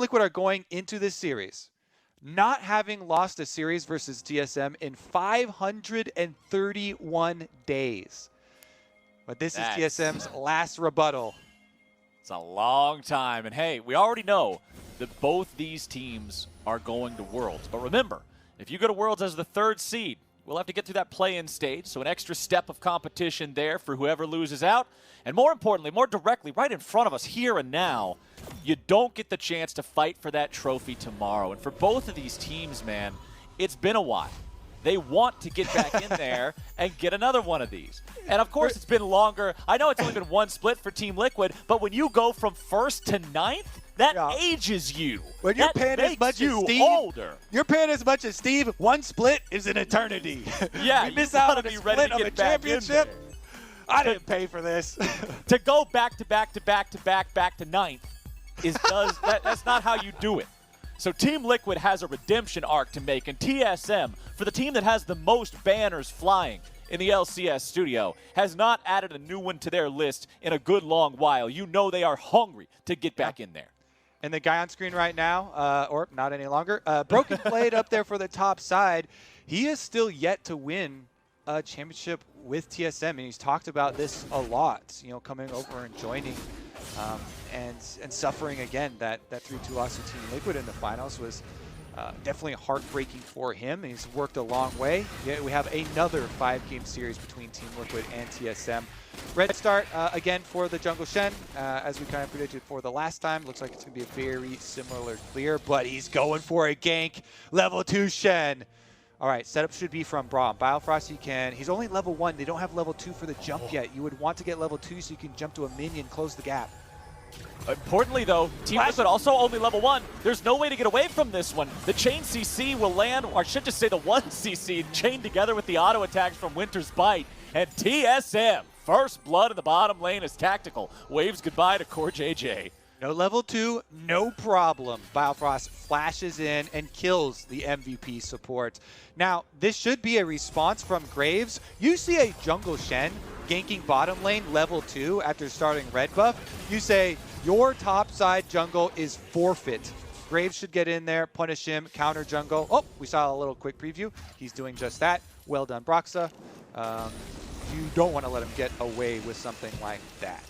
Liquid are going into this series not having lost a series versus TSM in 531 days. But this is TSM's last rebuttal. It's a long time. And hey, we already know that both these teams are going to Worlds. But remember, if you go to Worlds as the 3rd seed, we'll have to get through that play-in stage, so an extra step of competition there for whoever loses out. And more importantly, more directly, right in front of us here and now, you don't get the chance to fight for that trophy tomorrow. And for both of these teams, man, it's been a while. They want to get back in there and get another one of these. And of course, it's been longer. I know it's only been one split for Team Liquid, but when you go from 1st to 9th, that ages you. When you're paying as much as Steve, older. You're paying as much as Steve. One split is an eternity. Yeah, you miss out on a split of a championship. I didn't pay for this. To go back to back to back to back to 9th that's not how you do it. So Team Liquid has a redemption arc to make, and TSM, for the team that has the most banners flying in the LCS studio, has not added a new one to their list in a good long while. You know they are hungry to get back in there. And the guy on screen right now, or not any longer, Broken Blade up there for the top side. He is still yet to win a championship with TSM, and he's talked about this a lot, you know, coming over and joining and suffering again. That 3-2 loss to Team Liquid in the finals was definitely heartbreaking for him. He's worked a long way. Yeah, we have another 5-game series between Team Liquid and TSM. Red start again for the Jungle Shen, as we kind of predicted for the last time. Looks like it's going to be a very similar clear, but he's going for a gank. Level 2 Shen. All right, setup should be from Braum. Biofrost, he's only level 1. They don't have level 2 for the jump yet. You would want to get level 2 so you can jump to a minion, close the gap. Importantly, though, Team Liquid also only level 1. There's no way to get away from this one. The chain CC will land, or I should just say the 1 CC, chained together with the auto attacks from Winter's Bite. And TSM, first blood in the bottom lane is tactical. Waves goodbye to Core JJ. No level 2, no problem. Biofrost flashes in and kills the MVP support. Now, this should be a response from Graves. You see a Jungle Shen ganking bottom lane level 2 after starting red buff. You say, your top side jungle is forfeit. Graves should get in there, punish him, counter jungle. Oh, we saw a little quick preview. He's doing just that. Well done, Broxa. You don't want to let him get away with something like that.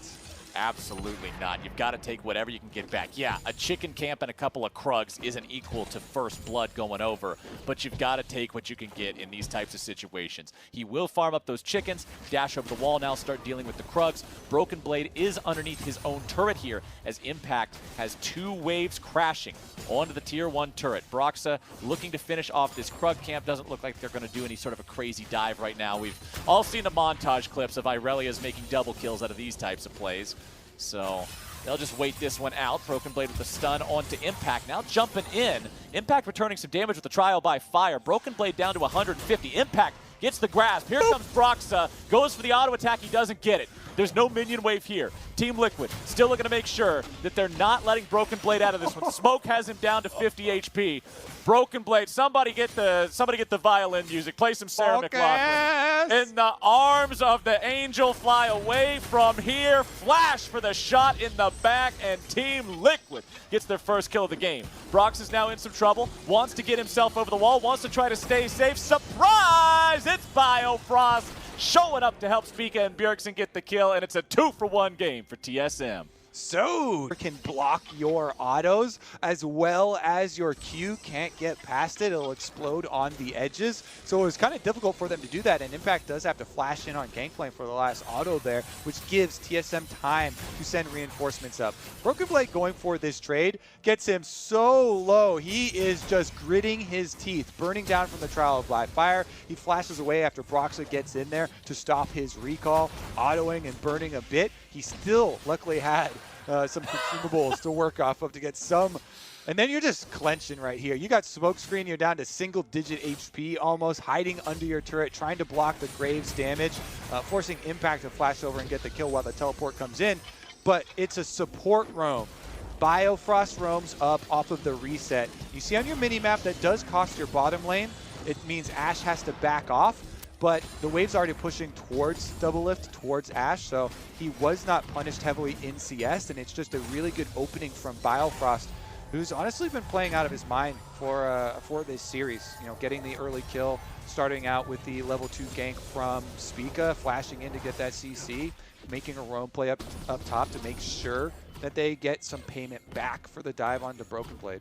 Absolutely not. You've got to take whatever you can get back. Yeah, a chicken camp and a couple of Krugs isn't equal to first blood going over, but you've got to take what you can get in these types of situations. He will farm up those chickens, dash over the wall now, start dealing with the Krugs. Broken Blade is underneath his own turret here, as Impact has 2 waves crashing onto the tier 1 turret. Broxa looking to finish off this Krug camp. Doesn't look like they're going to do any sort of a crazy dive right now. We've all seen the montage clips of Irelia's making double kills out of these types of plays. So they'll just wait this one out. Broken Blade with the stun onto Impact. Now jumping in. Impact returning some damage with the trial by fire. Broken Blade down to 150. Impact gets the grasp. Here comes Broxa. Goes for the auto attack. He doesn't get it. There's no minion wave here. Team Liquid still looking to make sure that they're not letting Broken Blade out of this one. Smoke has him down to 50 HP. Broken Blade, somebody get the violin music. Play some Sarah McLachlan. In the arms of the Angel, fly away from here. Flash for the shot in the back, and Team Liquid gets their first kill of the game. Brox is now in some trouble, wants to get himself over the wall, wants to try to stay safe. Surprise! It's Biofrost showing up to help Spica and Bjergsen get the kill, and it's a 2-for-1 game for TSM. So can block your autos as well as your Q can't get past it. It'll explode on the edges. So it was kind of difficult for them to do that, and Impact does have to flash in on Gangplank for the last auto there, which gives TSM time to send reinforcements up. Broken Blade going for this trade gets him so low. He is just gritting his teeth, burning down from the trial by fire. He flashes away after Broxa gets in there to stop his recall, autoing and burning a bit. He still luckily had some consumables to work off of to get some. And then you're just clenching right here. You got Smokescreen, you're down to single-digit HP almost, hiding under your turret, trying to block the Graves damage, forcing Impact to flash over and get the kill while the teleport comes in. But it's a support roam. Biofrost roams up off of the reset. You see on your mini-map that does cost your bottom lane. It means Ashe has to back off. But the wave's already pushing towards Double Lift, towards Ashe, so he was not punished heavily in CS, and it's just a really good opening from Biofrost who's honestly been playing out of his mind for this series. You know, getting the early kill, starting out with the level 2 gank from Spica, flashing in to get that CC, making a roam play up top to make sure that they get some payment back for the dive onto Broken Blade.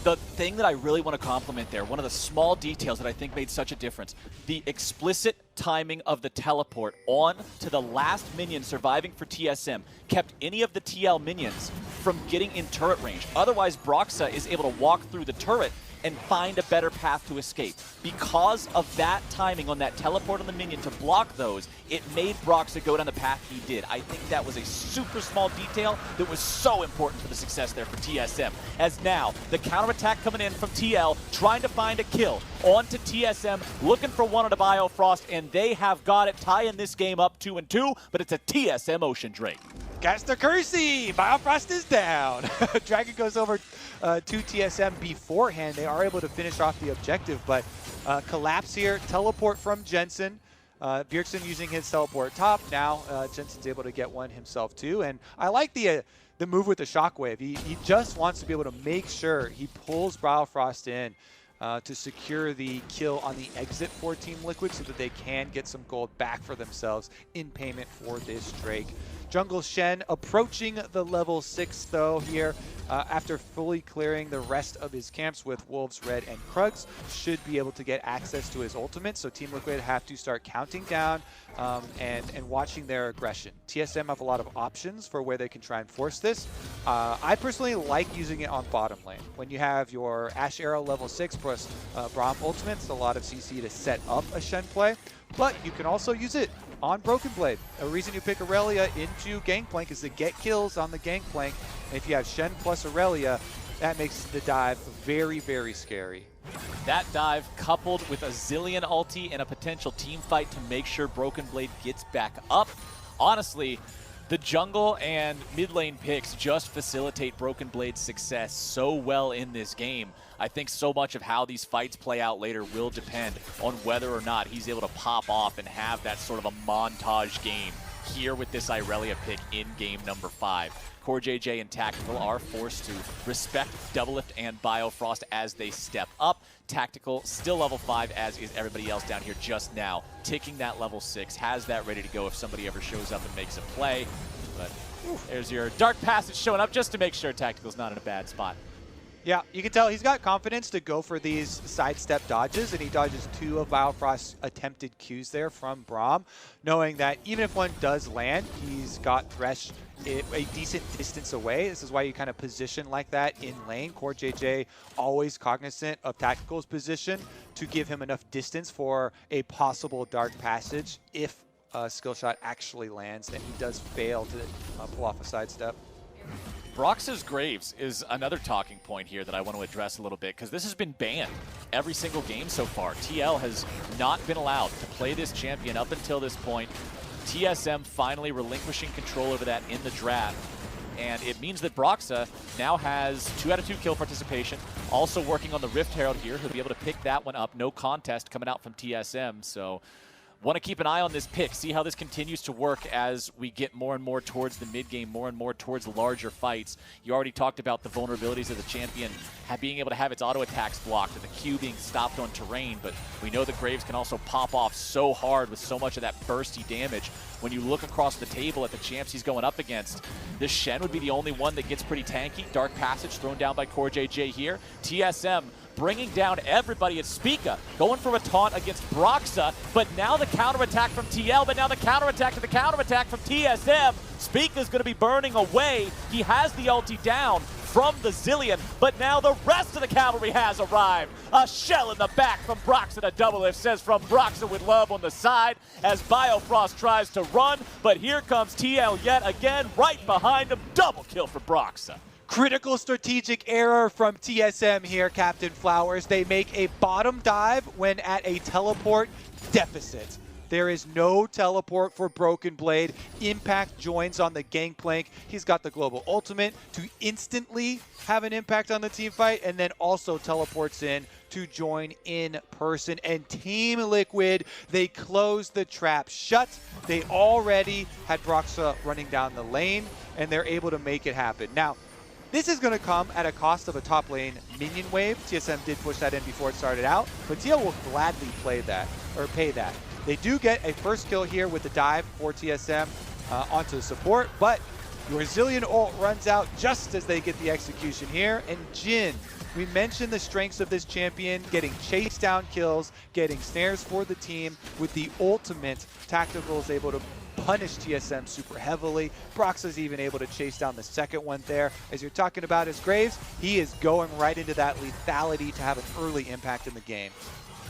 The thing that I really want to compliment there, one of the small details that I think made such a difference, the explicit timing of the teleport on to the last minion surviving for TSM kept any of the TL minions from getting in turret range. Otherwise, Broxa is able to walk through the turret and find a better path to escape. Because of that timing on that teleport on the minion to block those, it made Broxa go down the path he did. I think that was a super small detail that was so important for the success there for TSM. As now, the counterattack coming in from TL, trying to find a kill onto TSM, looking for one on a Biofrost, and they have got it, tying this game up 2-2, but it's a TSM Ocean Drake. Caster Kersey! Biofrost is down. Dragon goes over to TSM beforehand. They are able to finish off the objective, but collapse here. Teleport from Jensen. Bjergsen using his teleport top. Now Jensen's able to get one himself too. And I like the move with the shockwave. He just wants to be able to make sure he pulls Biofrost in to secure the kill on the exit for Team Liquid so that they can get some gold back for themselves in payment for this Drake. Jungle Shen approaching the level 6 though here after fully clearing the rest of his camps with Wolves, Red, and Krugs. Should be able to get access to his ultimate, so Team Liquid have to start counting down and watching their aggression. TSM have a lot of options for where they can try and force this. I personally like using it on bottom lane. When you have your Ash Arrow level 6 plus Braum ultimate, it's a lot of CC to set up a Shen play, but you can also use it on Broken Blade. A reason you pick Aurelia into Gangplank is to get kills on the Gangplank. And if you have Shen plus Aurelia, that makes the dive very, very scary. That dive coupled with a Zillion ulti and a potential team fight to make sure Broken Blade gets back up. Honestly, the jungle and mid lane picks just facilitate Broken Blade's success so well in this game. I think so much of how these fights play out later will depend on whether or not he's able to pop off and have that sort of a montage game here with this Irelia pick in game number 5. Core JJ and Tactical are forced to respect Doublelift and Biofrost as they step up. Tactical still level 5, as is everybody else down here just now, ticking that level 6, has that ready to go if somebody ever shows up and makes a play. But there's your Dark Passage showing up just to make sure Tactical's not in a bad spot. Yeah, you can tell he's got confidence to go for these sidestep dodges, and he dodges 2 of Biofrost's attempted Qs there from Braum, knowing that even if one does land, he's got Thresh a decent distance away. This is why you kind of position like that in lane. Core JJ always cognizant of Tactical's position to give him enough distance for a possible Dark Passage if a skill shot actually lands, and he does fail to pull off a sidestep. Broxa's Graves is another talking point here that I want to address a little bit, because this has been banned every single game so far. TL has not been allowed to play this champion up until this point. TSM finally relinquishing control over that in the draft. And it means that Broxa now has 2 out of 2 kill participation. Also working on the Rift Herald here. He'll be able to pick that one up. No contest coming out from TSM. So want to keep an eye on this pick, see how this continues to work as we get more and more towards the mid-game, more and more towards larger fights. You already talked about the vulnerabilities of the champion being able to have its auto attacks blocked and the Q being stopped on terrain, but we know that Graves can also pop off so hard with so much of that bursty damage. When you look across the table at the champs he's going up against, this Shen would be the only one that gets pretty tanky. Dark Passage thrown down by Core JJ here. TSM bringing down everybody at Spica, going for a taunt against Broxa, but now the counterattack from TL, but now the counterattack to the counterattack from TSM. Spica's going to be burning away. He has the ulti down from the Zillion, but now the rest of the cavalry has arrived. A shell in the back from Broxa to Doublelift, says from Broxa with love on the side as Biofrost tries to run, but here comes TL yet again, right behind him. Double kill for Broxa. Critical strategic error from TSM here, Captain Flowers. They make a bottom dive when at a teleport deficit. There is no teleport for Broken Blade. Impact joins on the Gangplank. He's got the global ultimate to instantly have an impact on the team fight, and then also teleports in to join in person. And Team Liquid, they close the trap shut. They already had Broxa running down the lane, and they're able to make it happen. Now, This is going to come at a cost of a top lane minion wave. TSM did push that in before it started out, but TL will gladly play that, or pay that. They do get a first kill here with the dive for TSM onto the support, but your Zillion ult runs out just as they get the execution here. And Jhin, we mentioned the strengths of this champion, getting chase down kills, getting snares for the team. With the ultimate, Tactical is able to punish TSM super heavily. Broxah's even able to chase down the second one there. As you're talking about his Graves, he is going right into that lethality to have an early impact in the game.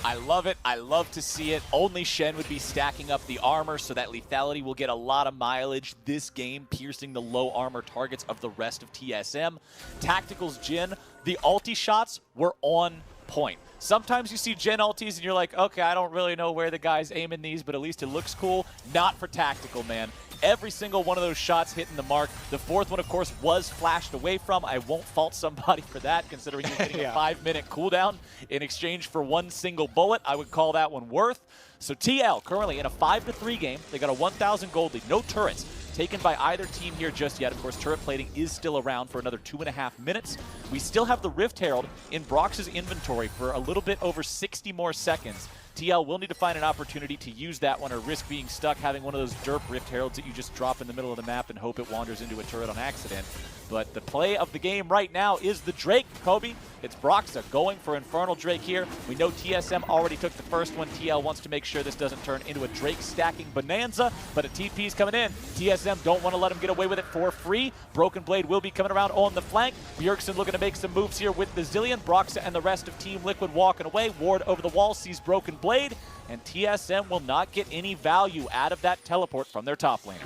I love it. I love to see it. Only Shen would be stacking up the armor, so that lethality will get a lot of mileage this game, piercing the low armor targets of the rest of TSM. Tactical's Jhin, the ulti shots were on point. Sometimes you see Jhin ultis and you're like, okay, I don't really know where the guy's aiming these, but at least it looks cool. Not for Tactical, man. Every single one of those shots hitting the mark. The fourth one, of course, was flashed away from. I won't fault somebody for that, considering you're getting a 5-minute cooldown in exchange for one single bullet. I would call that one worth. So TL currently in a 5-3 game. They got a 1,000 gold lead. No turrets taken by either team here just yet. Of course, turret plating is still around for another 2.5 minutes. We still have the Rift Herald in Brox's inventory for a little bit over 60 more seconds. TL will need to find an opportunity to use that one or risk being stuck having one of those derp Rift Heralds that you just drop in the middle of the map and hope it wanders into a turret on accident. But the play of the game right now is the Drake, Kobe. It's Broxa going for Infernal Drake here. We know TSM already took the first one. TL wants to make sure this doesn't turn into a Drake stacking bonanza, but a TP's coming in. TSM don't want to let him get away with it for free. Broken Blade will be coming around on the flank. Bjergsen looking to make some moves here with the Zillion. Broxa and the rest of Team Liquid walking away. Ward over the wall sees Broken Blade, and TSM will not get any value out of that teleport from their top laner.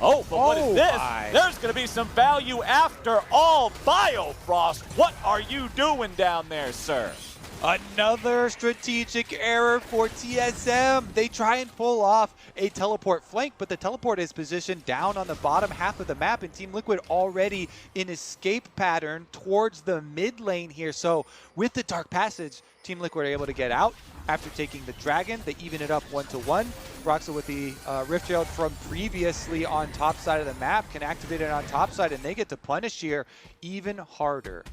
Oh, but what is this? There's going to be some value after all. Biofrost, what are you doing down there, sir? Another strategic error for TSM. They try and pull off a teleport flank, but the teleport is positioned down on the bottom half of the map, and Team Liquid already in escape pattern towards the mid lane here. So with the Dark Passage, Team Liquid are able to get out after taking the Dragon. They even it up 1-1. Broxa with the Rift Herald from previously on top side of the map can activate it on top side, and they get to punish here even harder.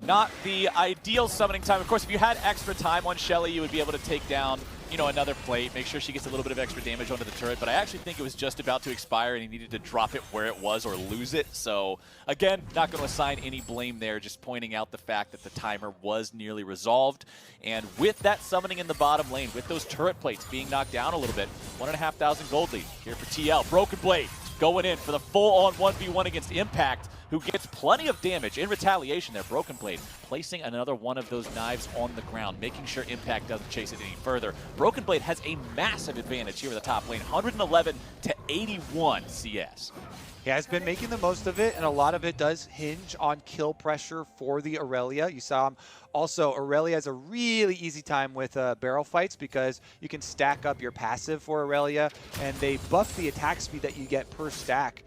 Not the ideal summoning time. Of course, if you had extra time on Shelly, you would be able to take down, you know, another plate, make sure she gets a little bit of extra damage onto the turret, but I actually think it was just about to expire and he needed to drop it where it was or lose it. So, again, not going to assign any blame there, just pointing out the fact that the timer was nearly resolved. And with that summoning in the bottom lane, with those turret plates being knocked down a little bit, 1,500 gold lead here for TL. Broken Blade going in for the full-on 1v1 against Impact, who gets plenty of damage in retaliation there. Broken Blade placing another one of those knives on the ground, making sure Impact doesn't chase it any further. Broken Blade has a massive advantage here at the top lane, 111 to 81 CS. He has been making the most of it, and a lot of it does hinge on kill pressure for the Aurelia. You saw him. Also, Aurelia has a really easy time with barrel fights because you can stack up your passive for Aurelia, and they buff the attack speed that you get per stack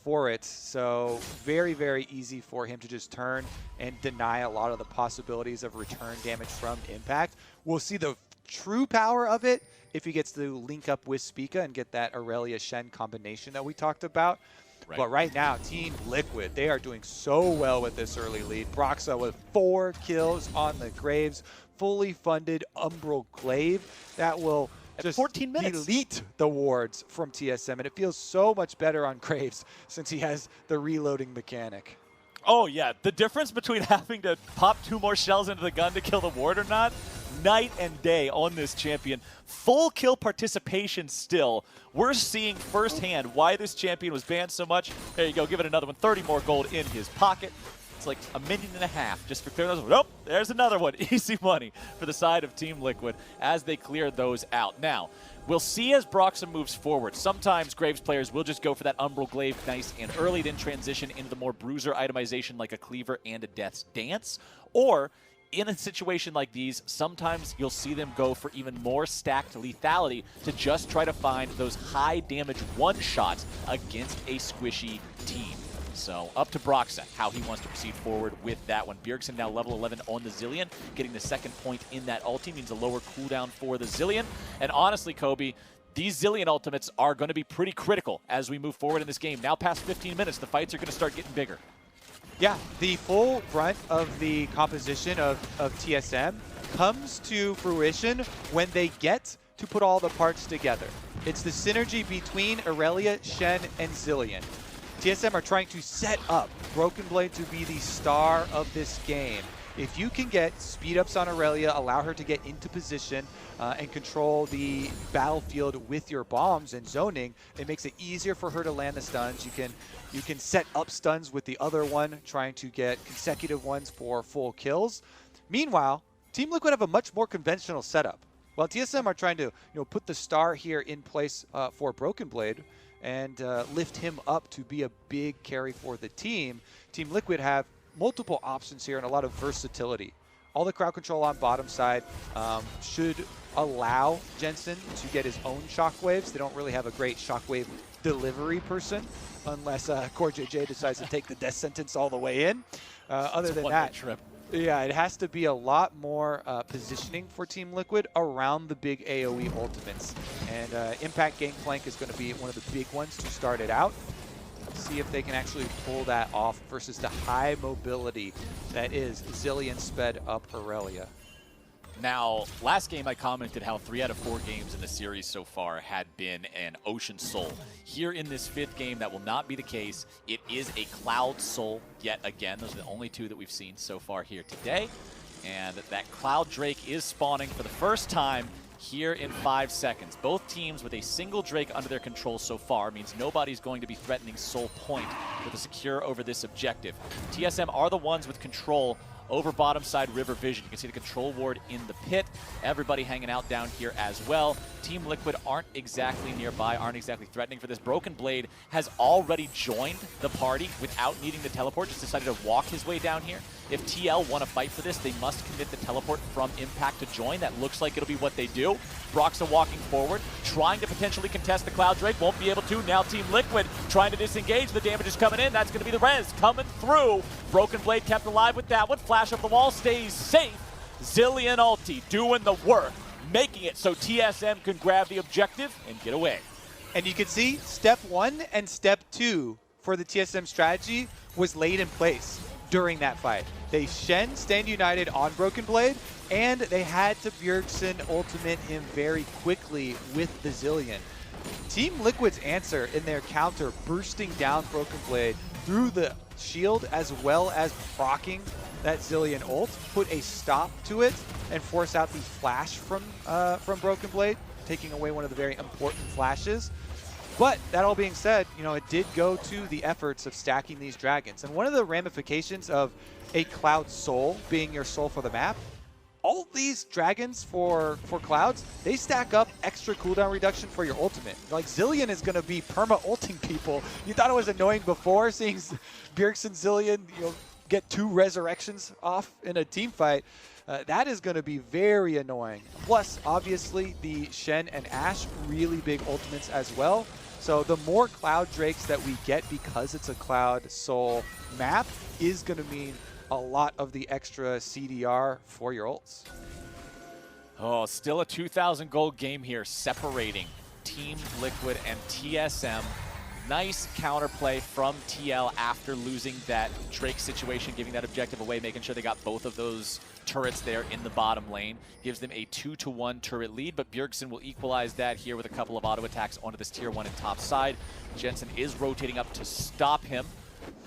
for it. So very, very easy for him to just turn and deny a lot of the possibilities of return damage from Impact. We'll see the true power of it if he gets to link up with Spica and get that Aurelia-Shen combination that we talked about. Right. But right now, Team Liquid, they are doing so well with this early lead. Broxa with 4 kills on the Graves, fully funded Umbral Glaive. That will just 14 minutes. delete the wards from TSM, and it feels so much better on Graves since he has the reloading mechanic. Oh, yeah. The difference between having to pop 2 more shells into the gun to kill the ward or not, night and day on this champion. Full kill participation still. We're seeing firsthand why this champion was banned so much. There you go. Give it another one. 30 more gold in his pocket. It's like a minion and a half just for clearing those. Nope, there's another one. Easy money for the side of Team Liquid as they clear those out. Now, we'll see as Broxa moves forward. Sometimes Graves players will just go for that Umbral Glaive nice and early, then transition into the more bruiser itemization like a Cleaver and a Death's Dance. Or in a situation like these, sometimes you'll see them go for even more stacked lethality to just try to find those high damage one-shots against a squishy team. So up to Broxa, how he wants to proceed forward with that one. Bjergsen now level 11 on the Zillion, getting the second point in that ulti means a lower cooldown for the Zillion. And honestly, Kobe, these Zillion ultimates are going to be pretty critical as we move forward in this game. Now past 15 minutes, the fights are going to start getting bigger. Yeah, the full brunt of the composition of TSM comes to fruition when they get to put all the parts together. It's the synergy between Aurelia, Shen, and Zilean. TSM are trying to set up Broken Blade to be the star of this game. If you can get speed ups on Aurelia, allow her to get into position and control the battlefield with your bombs and zoning, it makes it easier for her to land the stuns. You can set up stuns with the other one, trying to get consecutive ones for full kills. Meanwhile, Team Liquid have a much more conventional setup. While TSM are trying to put the star here in place for Broken Blade and lift him up to be a big carry for the team, Team Liquid have multiple options here and a lot of versatility. All the crowd control on bottom side should allow Jensen to get his own shockwaves. They don't really have a great shockwave delivery person unless Core JJ decides to take the death sentence all the way in. Other than that, yeah, it has to be a lot more positioning for Team Liquid around the big AoE ultimates. And Impact Gangplank is going to be one of the big ones to start it out. See if they can actually pull that off versus the high mobility that is Zilean sped up Aurelia. Now, last game I commented how 3 out of 4 games in the series so far had been an Ocean Soul. Here in this 5th game, that will not be the case. It is a Cloud Soul yet again. Those are the only 2 that we've seen so far here today. And that Cloud Drake is spawning for the first time here in 5 seconds. Both teams with a single Drake under their control so far means nobody's going to be threatening Soul Point with a secure over this objective. TSM are the ones with control over bottom side River Vision. You can see the control ward in the pit. Everybody hanging out down here as well. Team Liquid aren't exactly nearby, aren't exactly threatening for this. Broken Blade has already joined the party without needing the teleport, just decided to walk his way down here. If TL want to fight for this, they must commit the teleport from Impact to join. That looks like it'll be what they do. Broxah walking forward, trying to potentially contest the Cloud Drake. Won't be able to. Now Team Liquid trying to disengage. The damage is coming in. That's going to be the res coming through. Broken Blade kept alive with that one. Flash up the wall, stays safe. Zilean ulti doing the work, making it so TSM can grab the objective and get away. And you can see step 1 and step 2 for the TSM strategy was laid in place during that fight. They Shen stand united on Broken Blade, and they had to Bjergsen ultimate him very quickly with the Zilean. Team Liquid's answer in their counter, bursting down Broken Blade through the shield as well as proccing that Zilean ult, put a stop to it and force out the flash from Broken Blade, taking away one of the very important flashes. But that all being said, it did go to the efforts of stacking these dragons. And one of the ramifications of a Cloud Soul being your soul for the map, all these dragons for Clouds, they stack up extra cooldown reduction for your ultimate. Like Zilean is going to be perma-ulting people. You thought it was annoying before seeing Bjergsen Zilean, get 2 resurrections off in a team fight. That is going to be very annoying. Plus, obviously, the Shen and Ashe, really big ultimates as well. So the more Cloud Drakes that we get because it's a Cloud Soul map is going to mean a lot of the extra CDR for your ults. Oh, still a 2,000 gold game here separating Team Liquid and TSM. Nice counterplay from TL after losing that Drake situation, giving that objective away, making sure they got both of those turrets there in the bottom lane. Gives them a 2-to-1 turret lead, but Bjergsen will equalize that here with a couple of auto attacks onto this tier 1 and top side. Jensen is rotating up to stop him.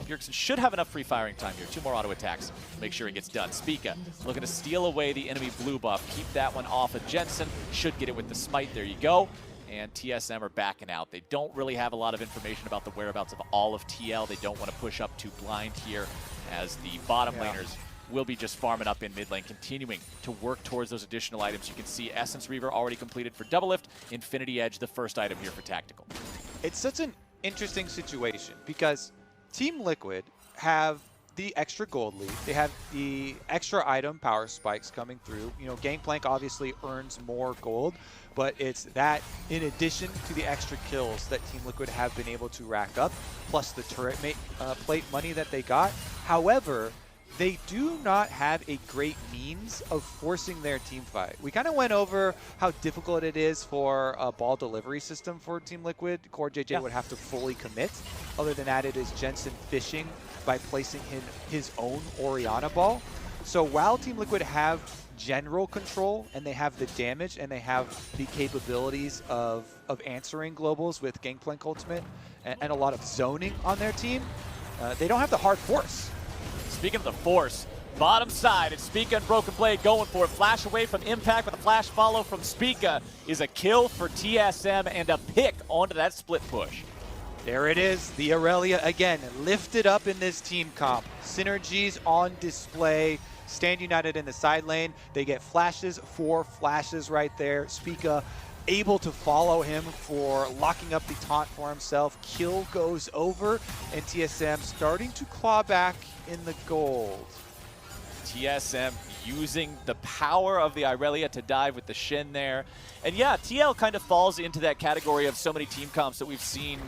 Bjergsen should have enough free firing time here. 2 more auto attacks. Make sure he gets done. Spica looking to steal away the enemy blue buff. Keep that one off of Jensen. Should get it with the smite. There you go. And TSM are backing out. They don't really have a lot of information about the whereabouts of all of TL. They don't want to push up too blind here, as the bottom laners will be just farming up in mid lane, continuing to work towards those additional items. You can see Essence Reaver already completed for Double Lift, Infinity Edge, the first item here for Tactical. It's such an interesting situation because Team Liquid have the extra gold lead. They have the extra item power spikes coming through. Gangplank obviously earns more gold, but it's that in addition to the extra kills that Team Liquid have been able to rack up, plus the turret plate money that they got. However, they do not have a great means of forcing their team fight. We kind of went over how difficult it is for a ball delivery system for Team Liquid. Core JJ would have to fully commit. Other than that, it is Jensen fishing by placing his own Orianna ball. So while Team Liquid have general control and they have the damage and they have the capabilities of answering globals with Gangplank Ultimate and a lot of zoning on their team, they don't have the hard force. Speaking of the force, bottom side, it's Spica and Broken Blade going for it. Flash away from Impact with a flash follow from Spica is a kill for TSM and a pick onto that split push. There it is, the Aurelia again, lifted up in this team comp. Synergies on display. Stand United in the side lane. They get flashes, 4 flashes right there. Spica able to follow him for locking up the taunt for himself. Kill goes over, and TSM starting to claw back in the gold. TSM using the power of the Irelia to dive with the Shin there. And yeah, TL kind of falls into that category of so many team comps that we've seen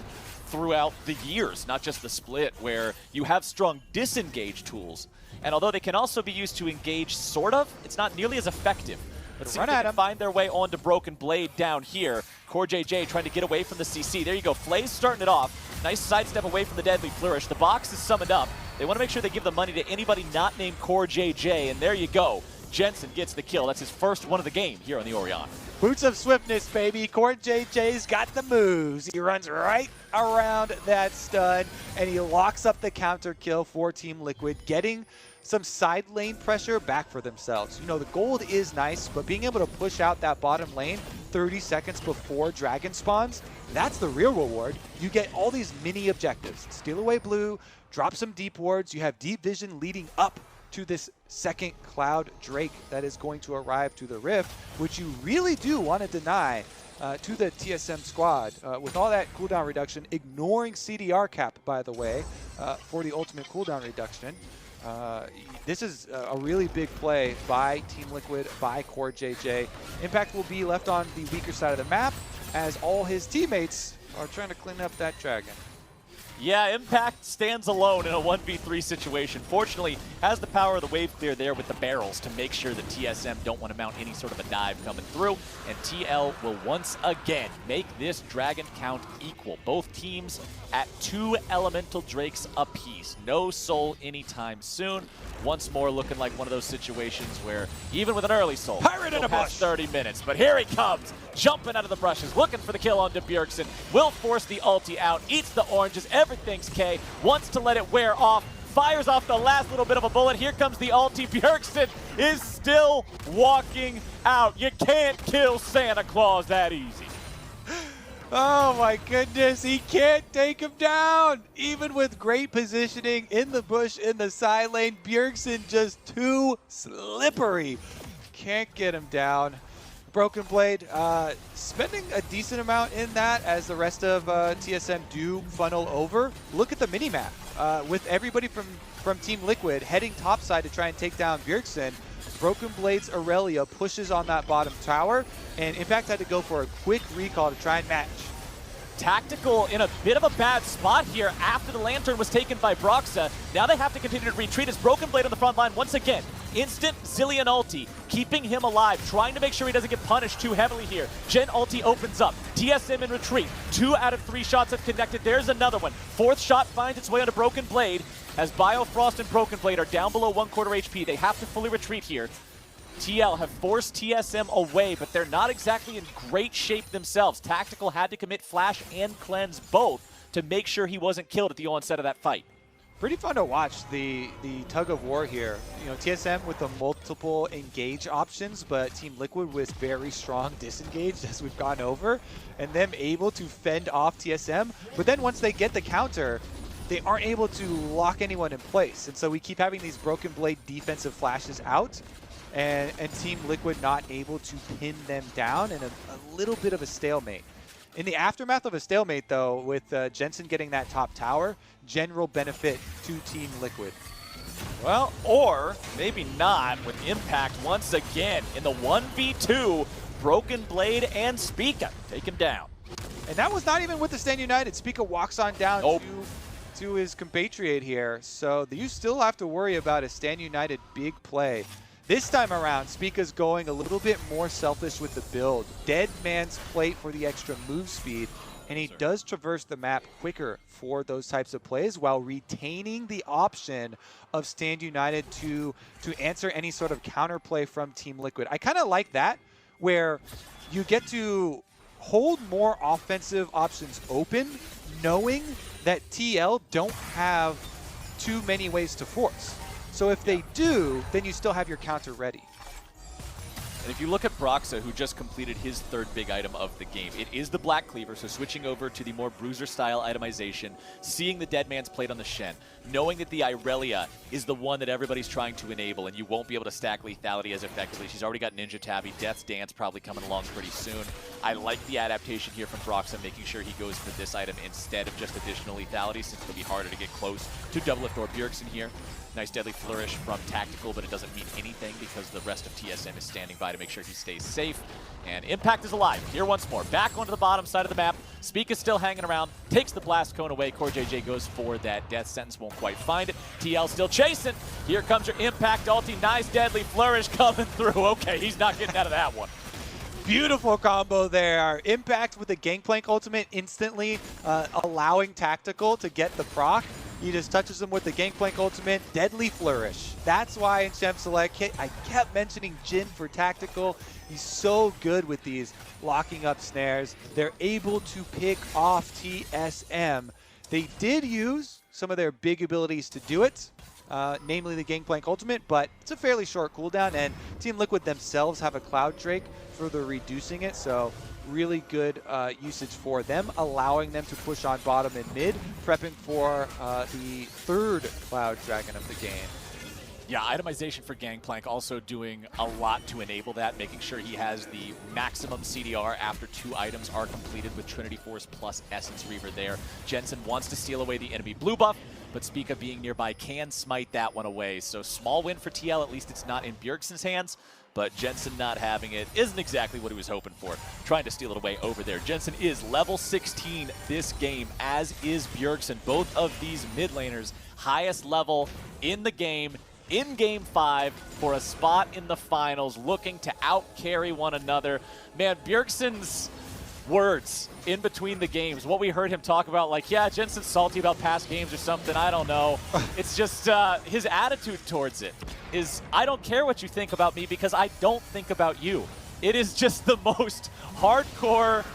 throughout the years, not just the split, where you have strong disengage tools. And although they can also be used to engage, sort of, it's not nearly as effective. But see if they can find their way onto Broken Blade down here. Core JJ trying to get away from the CC. There you go, Flay's starting it off. Nice sidestep away from the Deadly Flourish. The box is summoned up. They want to make sure they give the money to anybody not named Core JJ, and there you go. Jensen gets the kill. That's his first one of the game here on the Orianna. Boots of swiftness, baby. Core JJ's got the moves. He runs right around that stun, and he locks up the counter kill for Team Liquid, getting some side lane pressure back for themselves. You know, the gold is nice, but being able to push out that bottom lane 30 seconds before Dragon spawns, that's the real reward. You get all these mini objectives. Steal away blue, drop some deep wards. You have deep vision leading up to this second Cloud Drake that is going to arrive to the Rift, which you really do want to deny to the TSM squad. With all that cooldown reduction, ignoring CDR cap, by the way, for the ultimate cooldown reduction. This is a really big play by Team Liquid, by Core JJ. Impact will be left on the weaker side of the map as all his teammates are trying to clean up that dragon. Yeah, Impact stands alone in a 1v3 situation. Fortunately, has the power of the wave clear there with the barrels to make sure that TSM don't want to mount any sort of a dive coming through. And TL will once again make this dragon count equal. Both teams at 2 elemental drakes apiece. No soul anytime soon. Once more looking like one of those situations where even with an early soul, Pirate in a bush. 30 minutes. But here he comes, jumping out of the brushes, looking for the kill on Bjergsen. Will force the ulti out, eats the oranges, everything's K, wants to let it wear off, fires off the last little bit of a bullet. Here comes the ulti. Bjergsen is still walking out. You can't kill Santa Claus that easy. Oh my goodness, he can't take him down! Even with great positioning in the bush, in the side lane, Bjergsen just too slippery. Can't get him down. Broken Blade spending a decent amount in that as the rest of TSM do funnel over. Look at the minimap. With everybody from Team Liquid heading topside to try and take down Bjergsen, Broken Blade's Aurelia pushes on that bottom tower, and Impact had to go for a quick recall to try and match. Tactical in a bit of a bad spot here after the Lantern was taken by Broxa. Now they have to continue to retreat as Broken Blade on the front line once again. Instant Zillion ulti, keeping him alive, trying to make sure he doesn't get punished too heavily here. Gen ulti opens up, TSM in retreat. 2 out of 3 shots have connected, there's another one. 4th shot finds its way onto Broken Blade as Biofrost and Broken Blade are down below 1/4 HP. They have to fully retreat here. TL have forced TSM away, but they're not exactly in great shape themselves. Tactical had to commit Flash and Cleanse both to make sure he wasn't killed at the onset of that fight. Pretty fun to watch the tug of war here. You know, TSM with the multiple engage options, but Team Liquid with very strong disengaged as we've gone over, and them able to fend off TSM. But then once they get the counter, they aren't able to lock anyone in place. And so we keep having these Broken Blade defensive flashes out, and Team Liquid not able to pin them down, and a little bit of a stalemate. In the aftermath of a stalemate, though, with Jensen getting that top tower, general benefit to Team Liquid. Well, or maybe not, with Impact once again in the 1v2, Broken Blade and Spica take him down. And that was not even with the Stand United. Spica walks on down to his compatriot here, so you still have to worry about a Stand United big play. This time around, Spica's going a little bit more selfish with the build. Dead Man's Plate for the extra move speed, and he does traverse the map quicker for those types of plays while retaining the option of Stand United to answer any sort of counterplay from Team Liquid. I kind of like that, where you get to hold more offensive options open, knowing that TL don't have too many ways to force. So if they do, then you still have your counter ready. And if you look at Broxa, who just completed his third big item of the game, it is the Black Cleaver, so switching over to the more Bruiser-style itemization, seeing the Dead Man's Plate on the Shen, knowing that the Irelia is the one that everybody's trying to enable, and you won't be able to stack lethality as effectively. She's already got Ninja Tabby, Death's Dance probably coming along pretty soon. I like the adaptation here from Broxa, making sure he goes for this item instead of just additional lethality, since it'll be harder to get close to Doublelift or Bjergsen here. Nice Deadly Flourish from Tactical, but it doesn't mean anything because the rest of TSM is standing by to make sure he stays safe. And Impact is alive. Here once more. Back onto the bottom side of the map. Speak is still hanging around. Takes the Blast Cone away. Core JJ goes for that Death Sentence. Won't quite find it. TL still chasing. Here comes your Impact ulti. Nice Deadly Flourish coming through. Okay, he's not getting out of that one. Beautiful combo there. Impact with the Gangplank ultimate instantly allowing Tactical to get the proc. He just touches him with the Gangplank ultimate, Deadly Flourish. That's why in Champ Select, I kept mentioning Jin for Tactical. He's so good with these locking up snares. They're able to pick off TSM. They did use some of their big abilities to do it, namely the Gangplank ultimate, but it's a fairly short cooldown, and Team Liquid themselves have a Cloud Drake, further reducing it, so really good usage for them, allowing them to push on bottom and mid, prepping for the third Cloud Dragon of the game. Yeah, itemization for Gangplank also doing a lot to enable that, making sure he has the maximum CDR after 2 items are completed with Trinity Force plus Essence Reaver there. Jensen wants to steal away the enemy blue buff, but Spica being nearby can smite that one away. So small win for TL, at least it's not in Bjergsen's hands, but Jensen not having it isn't exactly what he was hoping for. Trying to steal it away over there. Jensen is level 16 this game, as is Bjergsen. Both of these mid laners, highest level in the game, in Game 5 for a spot in the finals, looking to out-carry one another. Man, Bjergsen's words in between the games, what we heard him talk about, like, yeah, Jensen's salty about past games or something, I don't know. It's just his attitude towards it is, I don't care what you think about me because I don't think about you. It is just the most hardcore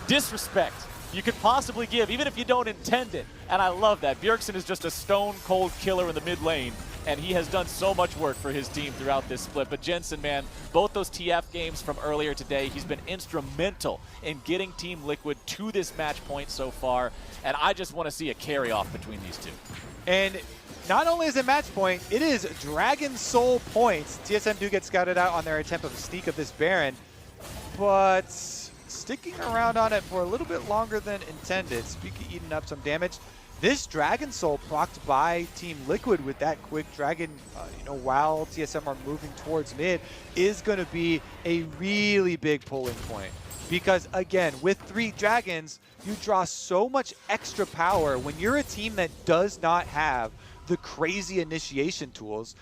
disrespect you could possibly give, even if you don't intend it. And I love that. Bjergsen is just a stone-cold killer in the mid lane, and he has done so much work for his team throughout this split. But Jensen, man, both those TF games from earlier today, he's been instrumental in getting Team Liquid to this match point so far, and I just want to see a carry-off between these two. And not only is it match point, it is Dragon Soul points. TSM do get scouted out on their attempt of a sneak of this Baron, but sticking around on it for a little bit longer than intended. Spica eating up some damage. This Dragon Soul procced by Team Liquid with that quick Dragon, while TSM are moving towards mid, is going to be a really big pulling point. Because again, with 3 Dragons, you draw so much extra power when you're a team that does not have the crazy initiation tools.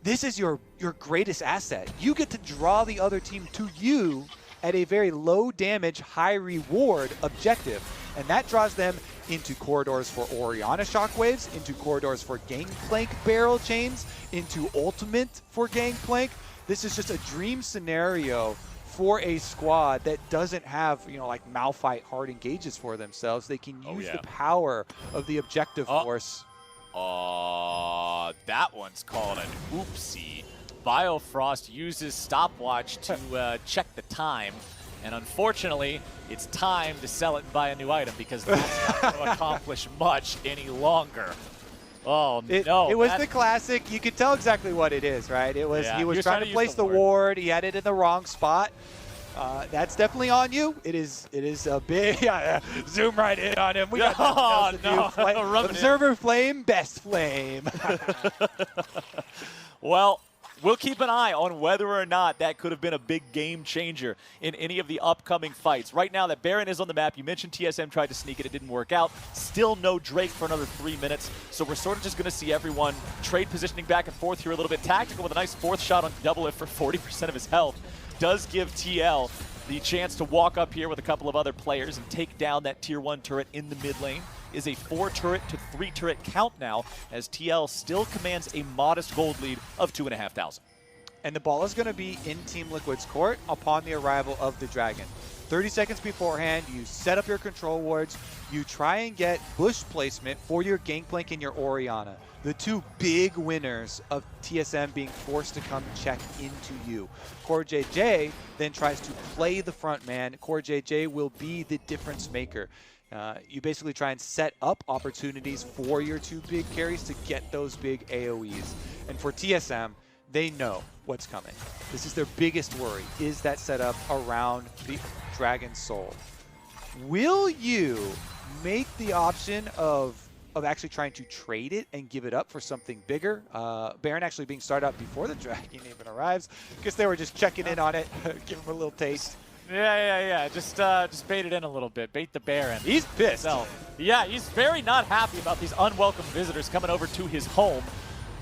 This is your greatest asset. You get to draw the other team to you at a very low damage, high reward objective. And that draws them into corridors for Orianna shockwaves, into corridors for Gangplank barrel chains, into ultimate for Gangplank. This is just a dream scenario for a squad that doesn't have, like Malphite hard engages for themselves. They can use the power of the objective force. That one's called an oopsie. Biofrost uses stopwatch to check the time. And unfortunately, it's time to sell it and buy a new item because that's not going to accomplish much any longer. Oh, no. It was the classic. You could tell exactly what it is, right? It was he was trying to place the ward. He had it in the wrong spot. That's definitely on you. It is a big zoom right in on him. We got nothing else to do. Observer Flame, best flame. Well, we'll keep an eye on whether or not that could have been a big game changer in any of the upcoming fights. Right now, that Baron is on the map. You mentioned TSM tried to sneak it. It didn't work out. Still no Drake for another 3 minutes. So we're sort of just going to see everyone trade positioning back and forth here a little bit. Tactical with a nice 4th shot on Doublelift for 40% of his health. does give TL the chance to walk up here with a couple of other players and take down that tier 1 turret in the mid lane. Is a 4 turret to 3 turret count now, as TL still commands a modest gold lead of 2,500. And the ball is going to be in Team Liquid's court upon the arrival of the Dragon. 30 seconds beforehand, you set up your control wards, you try and get bush placement for your Gangplank and your Orianna. The two big winners of TSM being forced to come check into you. Core JJ then tries to play the front man. Core JJ will be the difference maker. You basically try and set up opportunities for your two big carries to get those big AoEs. And for TSM, they know what's coming. This is their biggest worry, is that setup around the Dragon Soul. Will you make the option of actually trying to trade it and give it up for something bigger? Baron actually being started up before the Dragon even arrives. I guess they were just checking in on it, give him a little taste. Yeah. Just bait it in a little bit. Bait the Baron. He's pissed. So, yeah, he's very not happy about these unwelcome visitors coming over to his home.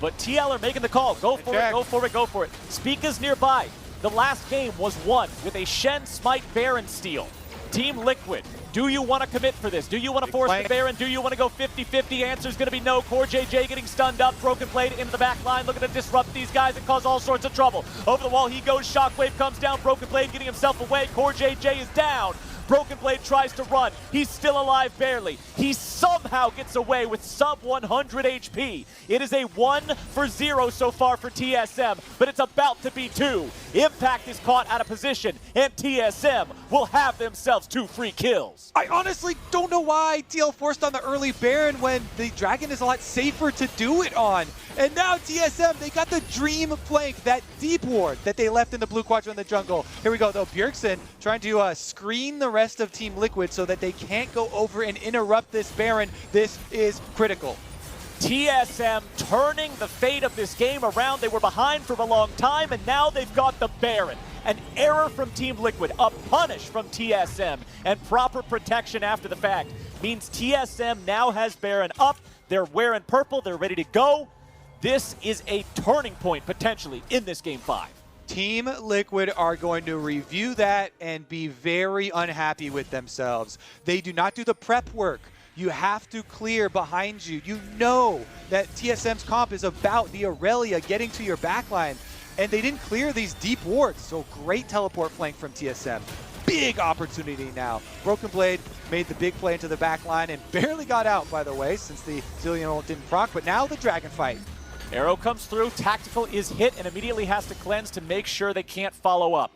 But TL are making the call. Go for it, go for it, go for it. Spica's nearby. The last game was won with a Shen Smite Baron steal. Team Liquid, do you want to commit for this? Do you want to force the Baron? Do you want to go 50-50? Answer's going to be no. Core JJ getting stunned up. Broken Blade into the back line, looking to disrupt these guys and cause all sorts of trouble. Over the wall he goes. Shockwave comes down. Broken Blade getting himself away. Core JJ is down. Broken Blade tries to run. He's still alive barely. He somehow gets away with sub 100 HP. It is a 1-for-0 so far for TSM, but it's about to be 2. Impact is caught out of position, and TSM will have themselves 2 free kills. I honestly don't know why TL forced on the early Baron when the Dragon is a lot safer to do it on. And now TSM, they got the dream flank, that deep ward that they left in the blue quadrant in the jungle. Here we go, though. Bjergsen trying to screen the rest of Team Liquid so that they can't go over and interrupt this Baron. This is critical. TSM turning the fate of this game around. They were behind for a long time, and now they've got the Baron. An error from Team Liquid, a punish from TSM, and proper protection after the fact means TSM now has Baron up. They're wearing purple. They're ready to go. This is a turning point, potentially, in this Game 5. Team Liquid are going to review that and be very unhappy with themselves. They do not do the prep work. You have to clear behind you. You know that TSM's comp is about the Aurelia getting to your backline, and they didn't clear these deep wards, so great teleport flank from TSM. Big opportunity now. Broken Blade made the big play into the backline and barely got out, by the way, since the Zillion ult didn't proc, but now the Dragon fight. Arrow comes through, Tactical is hit and immediately has to cleanse to make sure they can't follow up.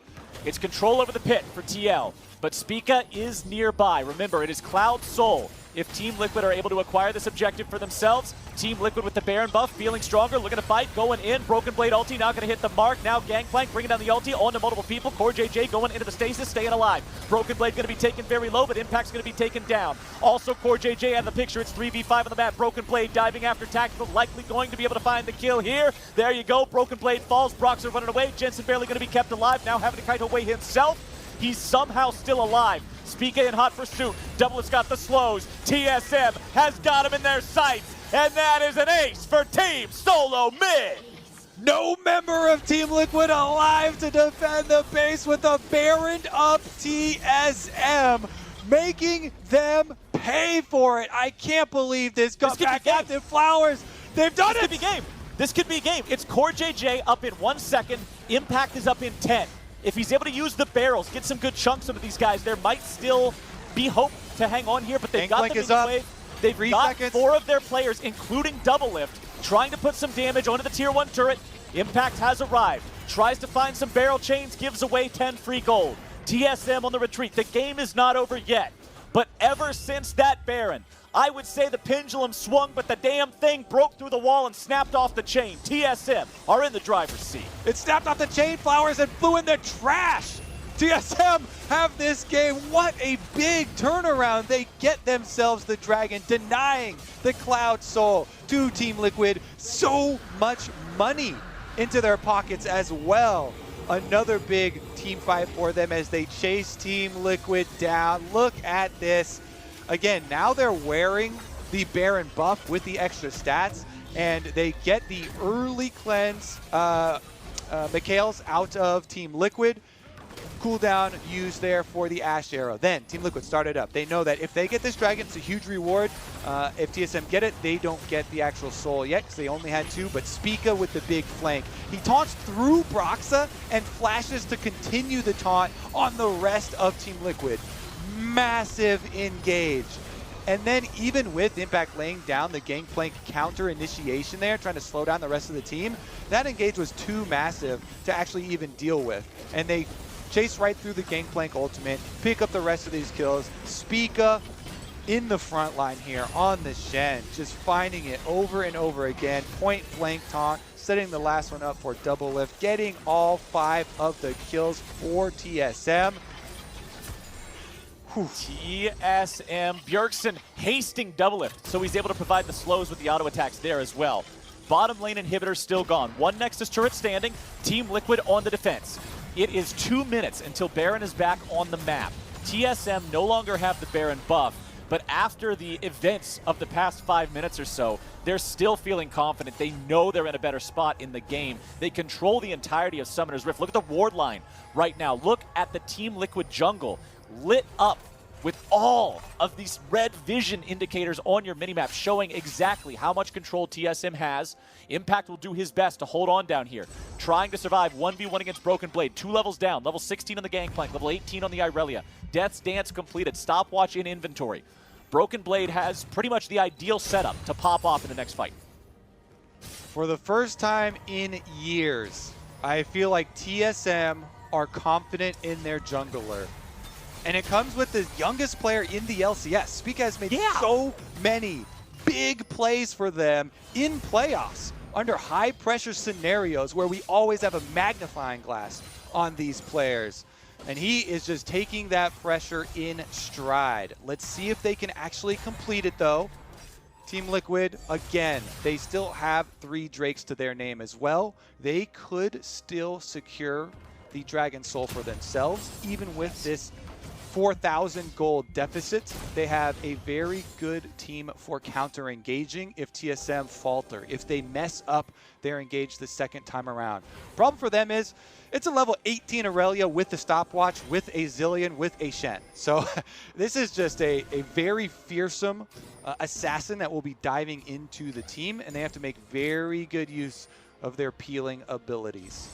It's control over the pit for TL, but Spica is nearby. Remember, it is Cloud Soul. If Team Liquid are able to acquire this objective for themselves, Team Liquid with the Baron buff, feeling stronger, looking to fight, going in. Broken Blade ulti, not going to hit the mark. Now Gangplank bringing down the ulti onto multiple people. Core JJ going into the stasis, staying alive. Broken Blade going to be taken very low, but Impact's going to be taken down. Also, Core JJ out of the picture. It's 3v5 on the map. Broken Blade diving after Tactical, likely going to be able to find the kill here. There you go. Broken Blade falls. Brox are running away. Jensen barely going to be kept alive. Now having to kite away himself. He's somehow still alive. Spica in hot pursuit. Doublet's got the slows. TSM has got him in their sights. And that is an ace for Team Solo Mid. No member of Team Liquid alive to defend the base with a Baron up TSM, making them pay for it. I can't believe this. Come back, Captain Flowers. They've done it. This could be game. This could be game. It's Core JJ up in 1 second. Impact is up in 10. If he's able to use the barrels, get some good chunks of these guys, there might still be hope to hang on here, but they've got them in the way. They've got 4 of their players, including Double Lift, trying to put some damage onto the Tier 1 turret. Impact has arrived, tries to find some barrel chains, gives away 10 free gold. TSM on the retreat. The game is not over yet, but ever since that Baron, I would say the pendulum swung, but the damn thing broke through the wall and snapped off the chain. TSM are in the driver's seat. It snapped off the chain, Flowers, and flew in the trash. TSM have this game. What a big turnaround. They get themselves the Dragon, denying the Cloud Soul to Team Liquid. So much money into their pockets as well. Another big team fight for them as they chase Team Liquid down. Look at this. Again, now they're wearing the Baron buff with the extra stats, and they get the early cleanse Mikhail's out of Team Liquid. cooldown used there for the Ash Arrow. Then Team Liquid started up. They know that if they get this dragon, it's a huge reward. If TSM get it, they don't get the actual soul yet because they only had 2, but Spica with the big flank. He taunts through Broxa and flashes to continue the taunt on the rest of Team Liquid. Massive engage. And then even with Impact laying down the Gangplank counter initiation there, trying to slow down the rest of the team, that engage was too massive to actually even deal with. And they chase right through the Gangplank ultimate, pick up the rest of these kills. Spica in the front line here on the Shen, just finding it over and over again. Point blank taunt, setting the last one up for double lift, getting all 5 of the kills for TSM. TSM, Bjergsen hasting double lift, so he's able to provide the slows with the auto attacks there as well. Bottom lane inhibitor still gone. 1 Nexus turret standing, Team Liquid on the defense. It is 2 minutes until Baron is back on the map. TSM no longer have the Baron buff, but after the events of the past 5 minutes or so, they're still feeling confident. They know they're in a better spot in the game. They control the entirety of Summoner's Rift. Look at the ward line right now. Look at the Team Liquid jungle lit up with all of these red vision indicators on your minimap showing exactly how much control TSM has. Impact will do his best to hold on down here, trying to survive 1v1 against Broken Blade. 2 levels down, level 16 on the Gangplank, level 18 on the Irelia. Death's Dance completed, stopwatch in inventory. Broken Blade has pretty much the ideal setup to pop off in the next fight. For the first time in years, I feel like TSM are confident in their jungler. And it comes with the youngest player in the LCS. Spica has made so many big plays for them in playoffs under high-pressure scenarios where we always have a magnifying glass on these players. And he is just taking that pressure in stride. Let's see if they can actually complete it, though. Team Liquid, again, they still have 3 Drakes to their name as well. They could still secure the Dragon Soul for themselves, even with this 4,000 gold deficit. They have a very good team for counter-engaging if TSM falter, if they mess up their engage the second time around. Problem for them is it's a level 18 Irelia with the stopwatch, with a Zillion, with a Shen. So this is just a very fearsome assassin that will be diving into the team, and they have to make very good use of their peeling abilities.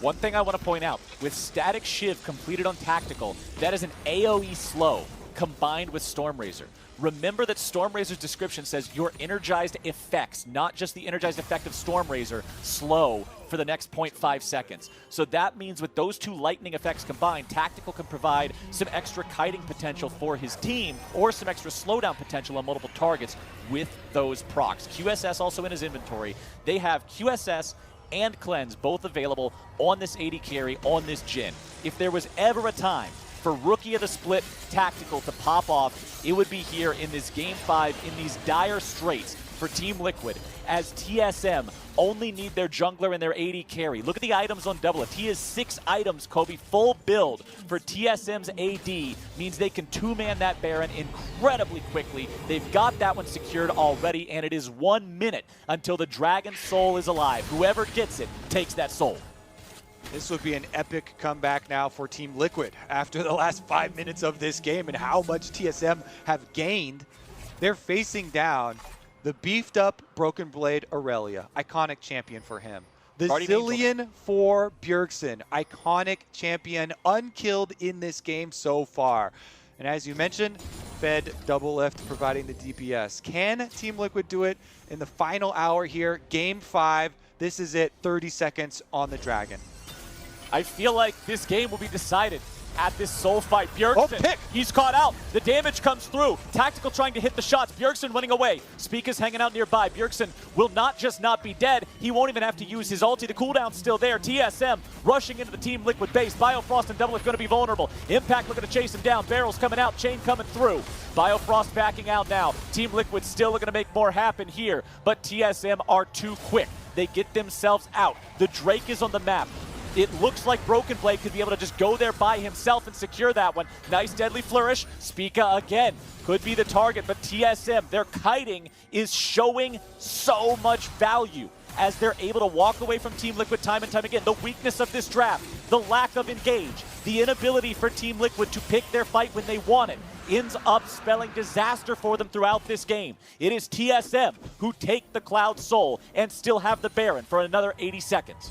One thing I want to point out, with Static Shiv completed on Tactical, that is an AoE slow combined with Stormrazor. Remember that Stormrazor's description says your energized effects, not just the energized effect of Stormrazor, slow for the next 0.5 seconds. So that means with those 2 lightning effects combined, Tactical can provide some extra kiting potential for his team or some extra slowdown potential on multiple targets with those procs. QSS also in his inventory. They have QSS and Cleanse both available on this AD carry, on this Jhin. If there was ever a time for Rookie of the Split Tactical to pop off, it would be here in this Game 5 in these dire straits for Team Liquid, as TSM only need their jungler and their AD carry. Look at the items on Double Lift. He has 6 items, Kobe. Full build for TSM's AD means they can 2-man that Baron incredibly quickly. They've got that one secured already, and it is 1 minute until the Dragon Soul is alive. Whoever gets it takes that soul. This would be an epic comeback now for Team Liquid after the last 5 minutes of this game and how much TSM have gained. They're facing down the beefed up Broken Blade Irelia, iconic champion for him. The Zillion for Bjergsen, iconic champion, unkilled in this game so far. And as you mentioned, Fed double lift providing the DPS. Can Team Liquid do it in the final hour here? Game 5, this is it, 30 seconds on the Dragon. I feel like this game will be decided at this soul fight. Bjergsen, he's caught out. The damage comes through. Tactical trying to hit the shots. Bjergsen running away. Spica's hanging out nearby. Bjergsen will not just not be dead, he won't even have to use his ulti. The cooldown's still there. TSM rushing into the Team Liquid base. Biofrost and Double Lift going to be vulnerable. Impact looking to chase him down. Barrels coming out. Chain coming through. Biofrost backing out now. Team Liquid still looking to make more happen here, but TSM are too quick. They get themselves out. The Drake is on the map. It looks like Broken Blade could be able to just go there by himself and secure that one. Nice deadly flourish. Spica again could be the target, but TSM, their kiting is showing so much value as they're able to walk away from Team Liquid time and time again. The weakness of this draft, the lack of engage. The inability for Team Liquid to pick their fight when they want it ends up spelling disaster for them throughout this game. It is TSM who take the Cloud Soul and still have the Baron for another 80 seconds.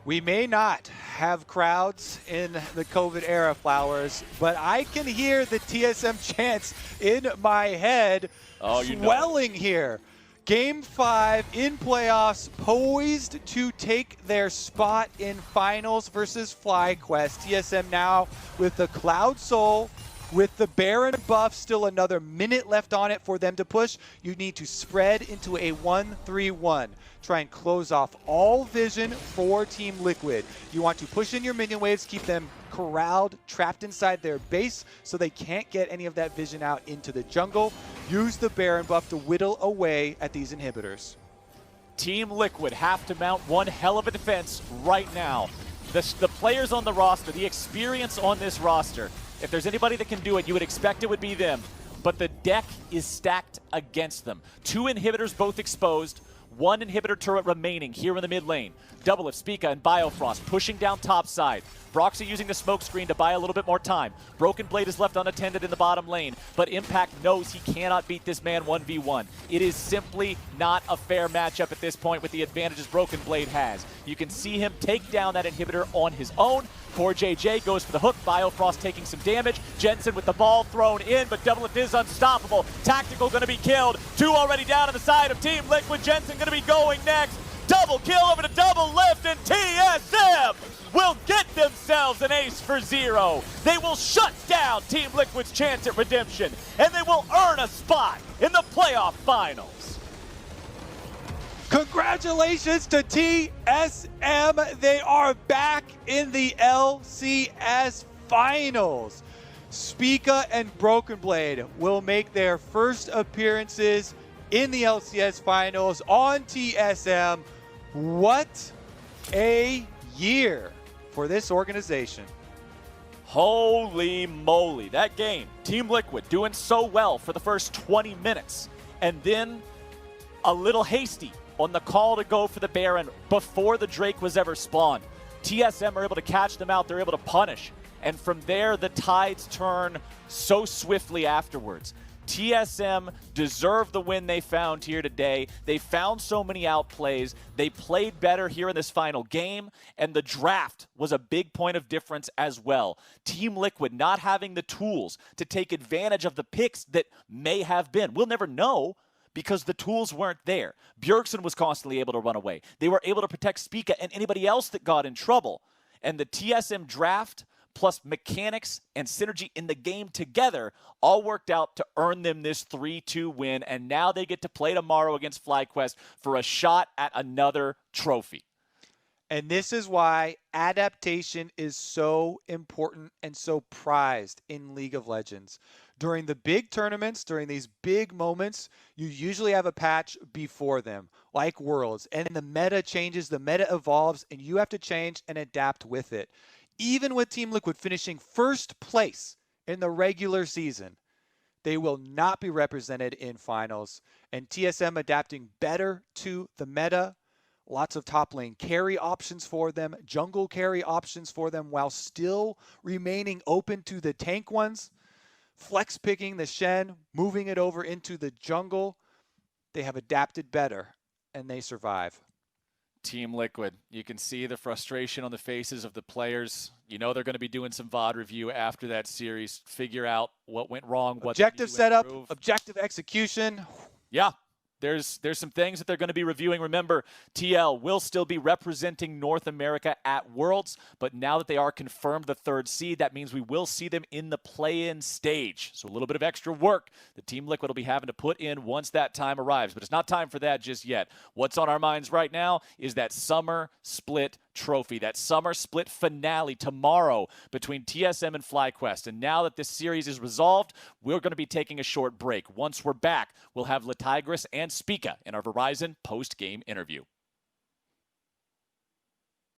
We may not have crowds in the COVID era, Flowers, but I can hear the TSM chants in my head swelling here. Game 5 in playoffs, poised to take their spot in finals versus FlyQuest. TSM now with the Cloud Soul, with the Baron buff, still another minute left on it for them to push. You need to spread into a 1-3-1. Try and close off all vision for Team Liquid. You want to push in your minion waves, keep them corralled, trapped inside their base so they can't get any of that vision out into the jungle. Use the Baron buff to whittle away at these inhibitors. Team Liquid have to mount one hell of a defense right now. The players on the roster, the experience on this roster, if there's anybody that can do it, you would expect it would be them. But the deck is stacked against them. 2 inhibitors both exposed. 1 inhibitor turret remaining here in the mid lane. Double of Spica and Biofrost pushing down top side. Broxy using the smoke screen to buy a little bit more time. Broken Blade is left unattended in the bottom lane, but Impact knows he cannot beat this man 1v1. It is simply not a fair matchup at this point with the advantages Broken Blade has. You can see him take down that inhibitor on his own. Poor JJ goes for the hook. Biofrost taking some damage. Jensen with the ball thrown in, but Doublelift is unstoppable. Tactical going to be killed. 2 already down on the side of Team Liquid. Jensen going to be going next. Double kill over to Doublelift, and TSM will get themselves an ace for 0. They will shut down Team Liquid's chance at redemption, and they will earn a spot in the playoff finals. Congratulations to TSM. They are back in the LCS finals. Spica and Broken Blade will make their first appearances in the LCS finals on TSM. What a year for this organization. Holy moly, that game, Team Liquid doing so well for the first 20 minutes, and then a little hasty on the call to go for the Baron before the Drake was ever spawned. TSM are able to catch them out, they're able to punish, and from there the tides turn so swiftly afterwards. TSM deserve the win they found here today. They found so many outplays. They played better here in this final game, and the draft was a big point of difference as well. Team Liquid not having the tools to take advantage of the picks that may have been. We'll never know because the tools weren't there. Bjergsen was constantly able to run away. They were able to protect Spica and anybody else that got in trouble. And the TSM draft plus mechanics and synergy in the game together all worked out to earn them this 3-2 win, and now they get to play tomorrow against FlyQuest for a shot at another trophy. And this is why adaptation is so important and so prized in League of Legends. During the big tournaments, during these big moments, you usually have a patch before them, like Worlds, and the meta changes, the meta evolves, and you have to change and adapt with it. Even with Team Liquid finishing first place in the regular season, they will not be represented in finals. And TSM adapting better to the meta. Lots of top lane carry options for them, jungle carry options for them, while still remaining open to the tank ones. Flex picking the Shen, moving it over into the jungle. They have adapted better, and they survive. Team Liquid, you can see the frustration on the faces of the players. You know they're going to be doing some VOD review after that series, figure out what went wrong, what objective setup, objective execution. Yeah. There's some things that they're going to be reviewing. Remember, TL will still be representing North America at Worlds, but now that they are confirmed the 3rd seed, that means we will see them in the play-in stage. So a little bit of extra work the Team Liquid will be having to put in once that time arrives, but it's not time for that just yet. What's on our minds right now is that Summer Split Trophy, that Summer Split finale tomorrow between TSM and FlyQuest. And now that this series is resolved, we're going to be taking a short break. Once we're back, we'll have Latigris and Spica in our Verizon post-game interview.